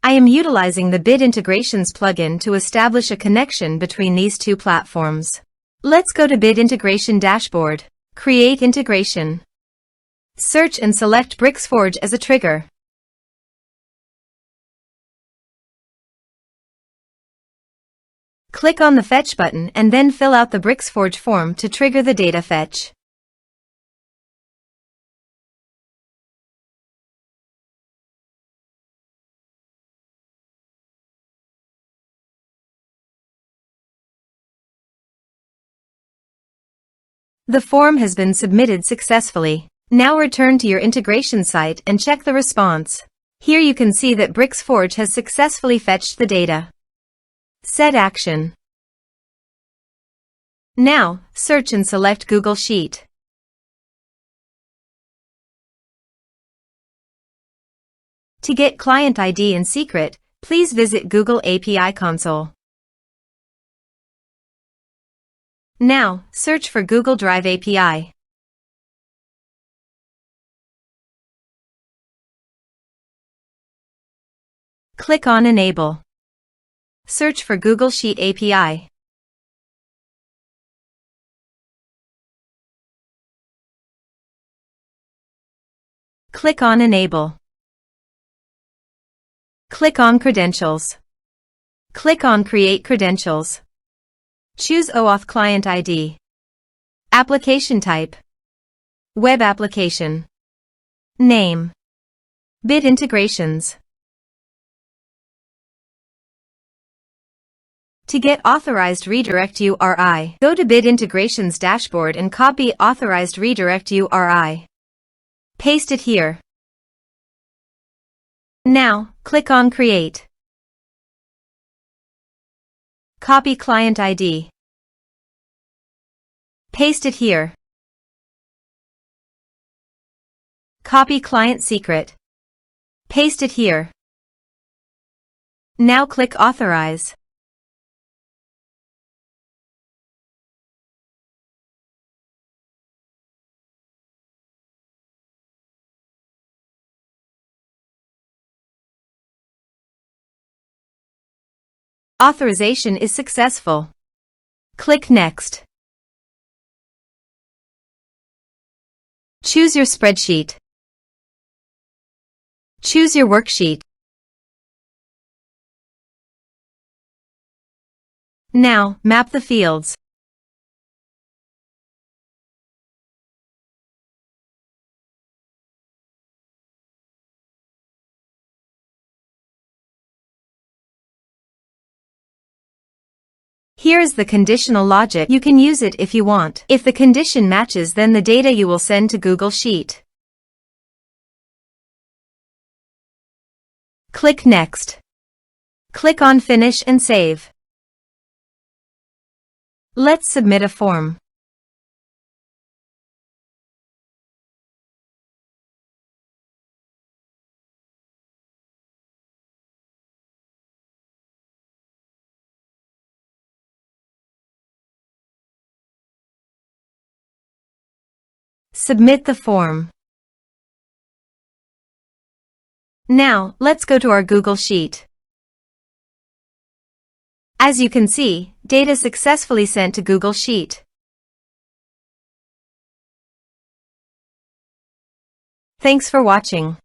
I am utilizing the Bit Integrations plugin to establish a connection between these two platforms. Let's go to Bit Integration Dashboard. Create integration. Search and select Bricksforge as a trigger. Click on the Fetch button and then fill out the Bricksforge form to trigger the data fetch. The form has been submitted successfully. Now return to your integration site and check the response. Here you can see that Bricksforge has successfully fetched the data. Set action. Now, search and select Google Sheet. To get client ID and secret, please visit Google API Console. Now, search for Google Drive API. Click on Enable. Search for Google Sheet API. Click on Enable. Click on Credentials. Click on Create Credentials. Choose OAuth Client ID. Application type. Web application. Name. Bit Integrations. To get authorized redirect URI, go to Bit Integrations Dashboard and copy authorized redirect URI. Paste it here. Now, click on Create. Copy client ID. Paste it here. Copy client secret. Paste it here. Now click Authorize. Authorization is successful. Click Next. Choose your spreadsheet. Choose your worksheet. Now, map the fields. Here is the conditional logic. You can use it if you want. If the condition matches, then the data you will send to Google Sheet. Click Next. Click on Finish and Save. Let's submit a form. Submit the form. Now, let's go to our Google Sheet. As you can see, data successfully sent to Google Sheet. Thanks for watching.